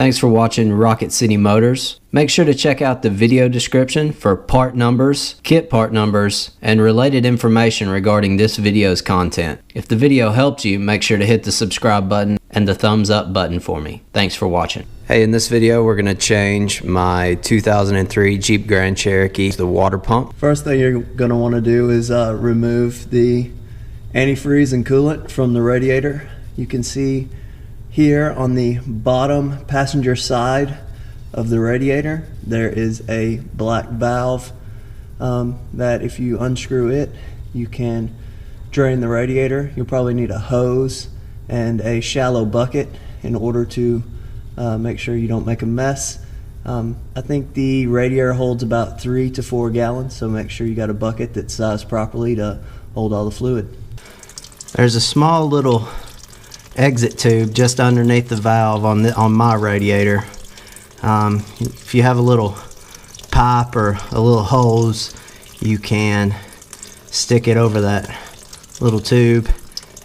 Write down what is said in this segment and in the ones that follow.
Thanks for watching Rocket City Motors. Make sure to check out the video description for part numbers, kit part numbers, and related information regarding this video's content. If the video helped you, make sure to hit the subscribe button and the thumbs up button for me. Thanks for watching. Hey, in this video we're going to change my 2003 Jeep Grand Cherokee, the water pump. First thing you're going to want to do is remove the antifreeze and coolant from the radiator. You can see here on the bottom passenger side of the radiator there is a black valve that if you unscrew it you can drain the radiator. You'll probably need a hose and a shallow bucket in order to make sure you don't make a mess. I think the radiator holds about 3 to 4 gallons, so make sure you got a bucket that's sized properly to hold all the fluid. There's a small little exit tube just underneath the valve on my radiator. If you have a little pipe or a little hose, you can stick it over that little tube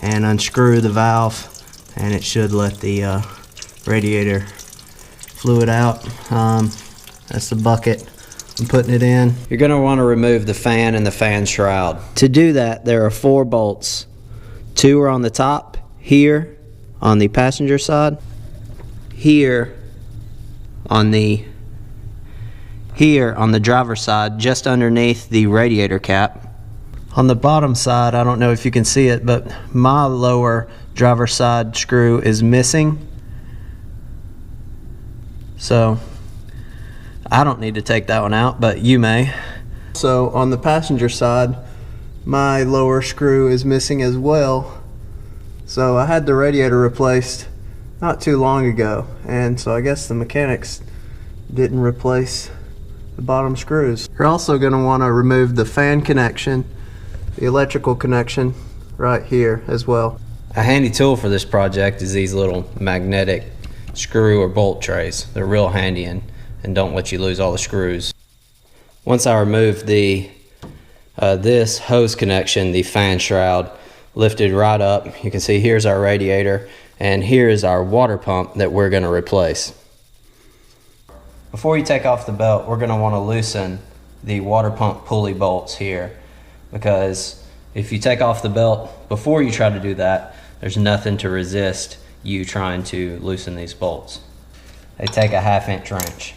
and unscrew the valve, and it should let the radiator fluid out. That's the bucket I'm putting it in. You're going to want to remove the fan and the fan shroud. To do that, there are 4 bolts. 2 are on the top here on the passenger side, here on the driver's side, just underneath the radiator cap. On the bottom side, I don't know if you can see it, but my lower driver's side screw is missing, so I don't need to take that one out, but you may. So on the passenger side, my lower screw is missing as well. So I had the radiator replaced not too long ago, and so I guess the mechanics didn't replace the bottom screws. You're also going to want to remove the fan connection, the electrical connection right here as well. A handy tool for this project is these little magnetic screw or bolt trays. They're real handy and don't let you lose all the screws. Once I removed the this hose connection, the fan shroud lifted right up. You can see here's our radiator and here is our water pump that we're going to replace. Before you take off the belt, we're going to want to loosen the water pump pulley bolts here, because if you take off the belt before you try to do that, there's nothing to resist you trying to loosen these bolts. They take a 1/2 inch wrench.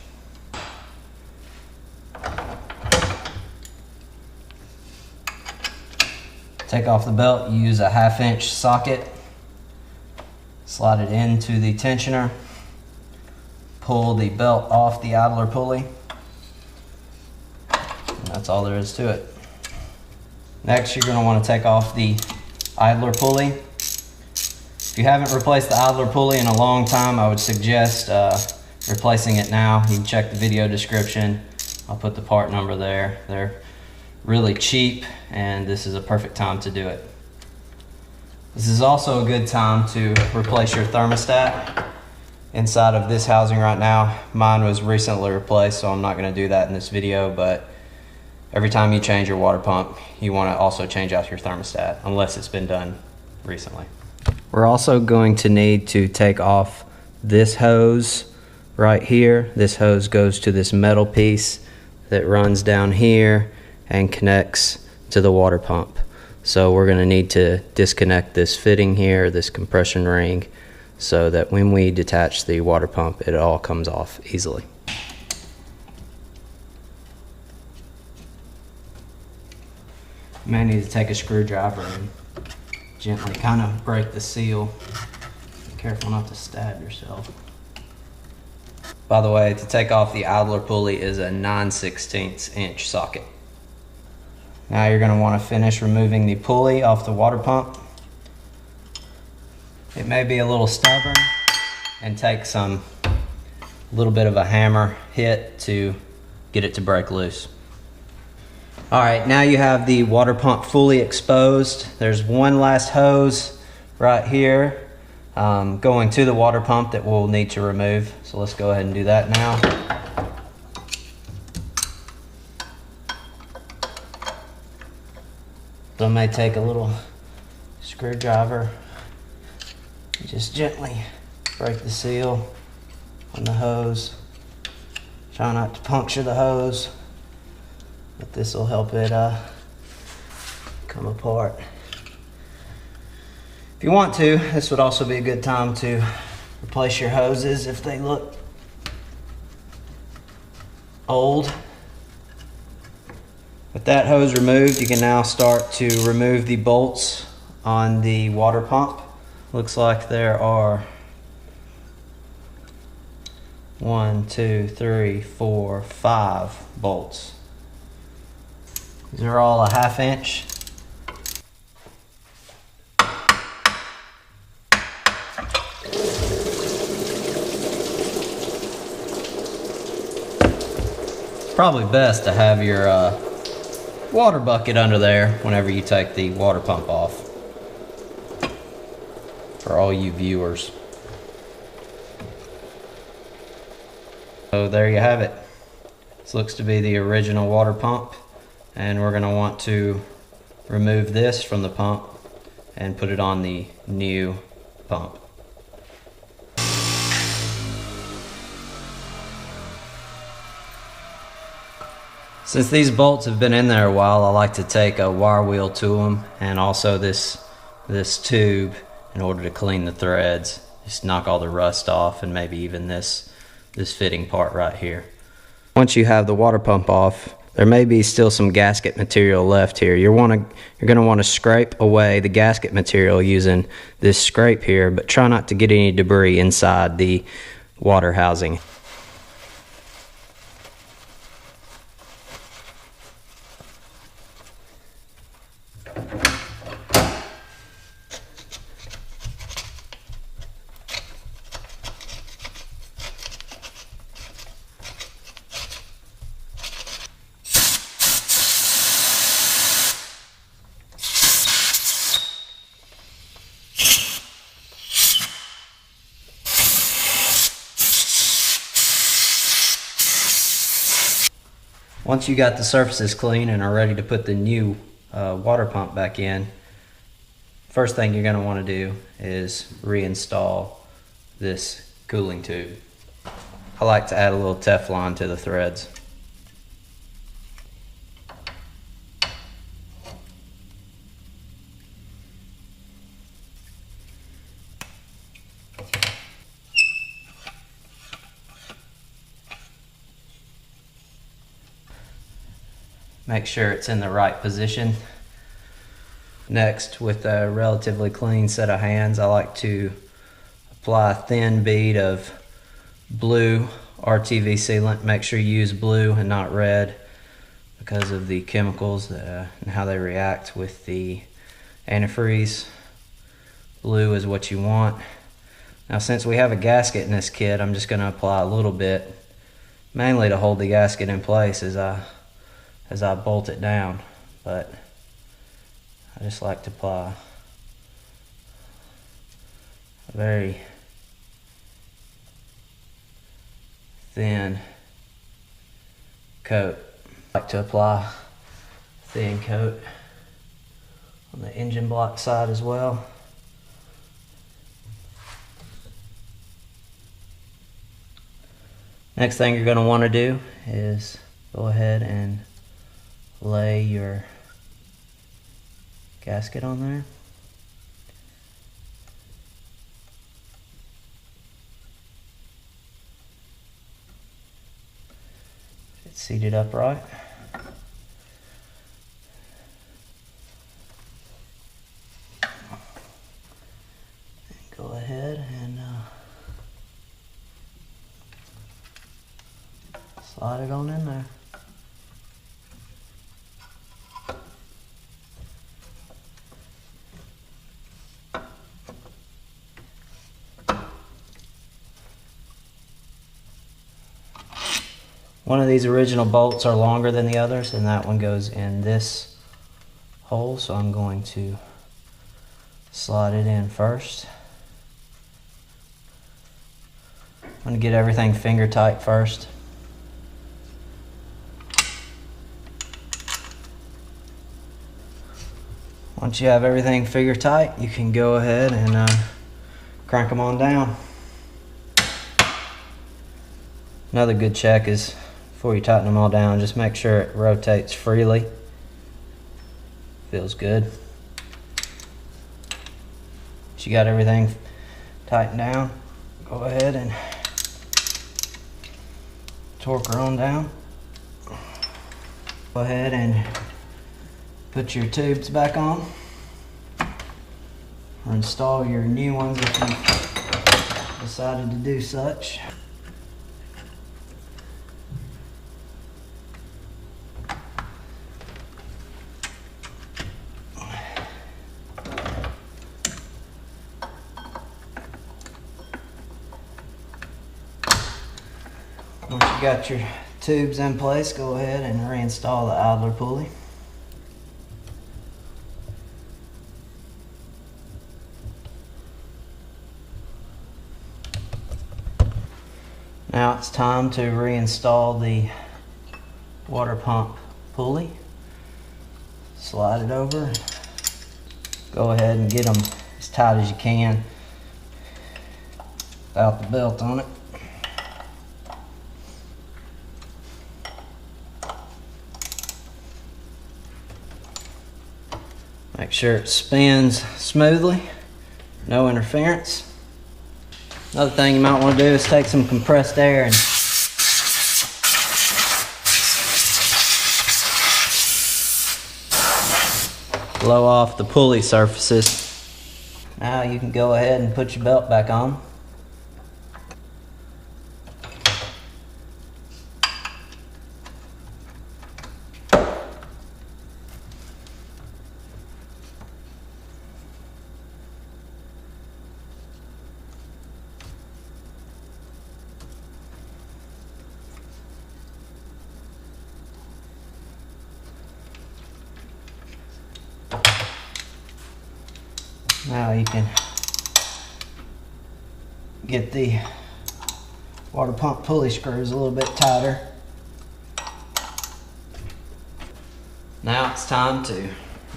Take off the belt, you use a 1/2 inch socket, slide it into the tensioner, pull the belt off the idler pulley, and that's all there is to it. Next, you're going to want to take off the idler pulley. If you haven't replaced the idler pulley in a long time, I would suggest replacing it now. You can check the video description. I'll put the part number there. They're really cheap, and this is a perfect time to do it. This is also a good time to replace your thermostat inside of this housing right now. Mine was recently replaced, so I'm not going to do that in this video, but every time you change your water pump, you want to also change out your thermostat, unless it's been done recently. We're also going to need to take off this hose right here. This hose goes to this metal piece that runs down here and connects to the water pump. So we're going to need to disconnect this fitting here, this compression ring, so that when we detach the water pump, it all comes off easily. You may need to take a screwdriver and gently kind of break the seal. Be careful not to stab yourself. By the way, to take off the idler pulley is a 9/16 inch socket. Now you're going to want to finish removing the pulley off the water pump. It may be a little stubborn and take a little bit of a hammer hit to get it to break loose. Alright, now you have the water pump fully exposed. There's one last hose right here going to the water pump that we'll need to remove. So let's go ahead and do that now. So I may take a little screwdriver, just gently break the seal. on the hose. Try not to puncture the hose, but this will help it come apart. If you want to, this would also be a good time to replace your hoses if they look old. With that hose removed, you can now start to remove the bolts on the water pump. Looks like there are 1, 2, 3, 4, 5 bolts. These are all a 1/2 inch. It's probably best to have your water bucket under there whenever you take the water pump off, for all you viewers. So there you have it. This looks to be the original water pump, and we're going to want to remove this from the pump and put it on the new pump. Since these bolts have been in there a while, I like to take a wire wheel to them, and also this tube, in order to clean the threads. Just knock all the rust off, and maybe even this fitting part right here. Once you have the water pump off, there may be still some gasket material left here. You're going to want to scrape away the gasket material using this scrape here, but try not to get any debris inside the water housing. Once you got the surfaces clean and are ready to put the new water pump back in, first thing you're going to want to do is reinstall this cooling tube. I like to add a little Teflon to the threads. Make sure it's in the right position. Next, with a relatively clean set of hands, I like to apply a thin bead of blue RTV sealant. Make sure you use blue and not red because of the chemicals and how they react with the antifreeze. Blue is what you want. Now, since we have a gasket in this kit, I'm just going to apply a little bit, mainly to hold the gasket in place as I bolt it down, but I just like to apply a very thin coat. I like to apply a thin coat on the engine block side as well. Next thing you're going to want to do is go ahead and lay your gasket on there. It's seated upright. And go ahead and slide it on in there. One of these original bolts are longer than the others, and that one goes in this hole, so I'm going to slide it in first. I'm going to get everything finger tight first. Once you have everything finger tight, you can go ahead and crank them on down. Another good check is before you tighten them all down, just make sure it rotates freely. Feels good. Once you got everything tightened down, go ahead and torque her on down. Go ahead and put your tubes back on, or install your new ones if you decided to do such. Once you got your tubes in place, go ahead and reinstall the idler pulley. Now it's time to reinstall the water pump pulley. Slide it over. Go ahead and get them as tight as you can without the belt on it. Make sure it spins smoothly, no interference. Another thing you might want to do is take some compressed air and blow off the pulley surfaces. Now you can go ahead and put your belt back on. Now you can get the water pump pulley screws a little bit tighter. Now it's time to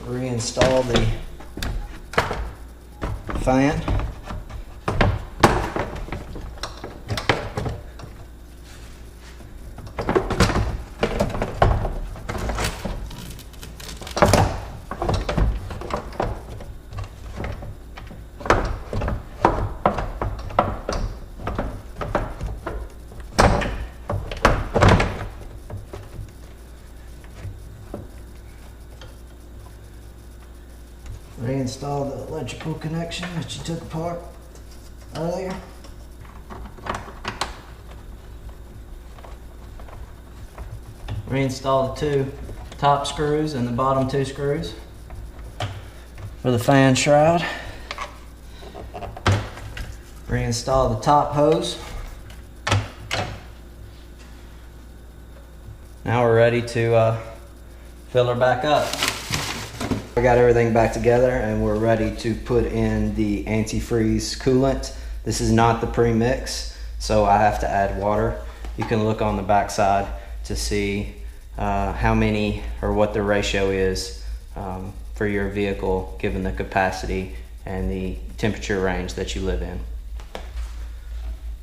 reinstall the fan. Reinstall the electrical connection that you took apart earlier. Reinstall the two top screws and the bottom two screws for the fan shroud. Reinstall the top hose. Now we're ready to fill her back up. I got everything back together and we're ready to put in the antifreeze coolant. This is not the pre-mix, so I have to add water. You can look on the back side to see how many or what the ratio is for your vehicle given the capacity and the temperature range that you live in.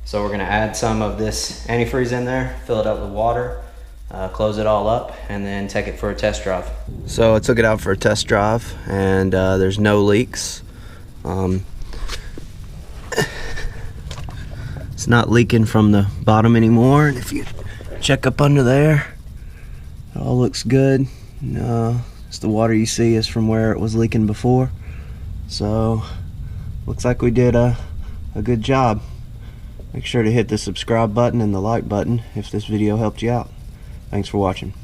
So we're gonna add some of this antifreeze in there, fill it up with water, close it all up, and then take it for a test drive. So I took it out for a test drive and there's no leaks. It's not leaking from the bottom anymore, and if you check up under there, it all looks good. It's the water you see is from where it was leaking before. So looks like we did a good job. Make sure to hit the subscribe button and the like button if this video helped you out. Thanks for watching.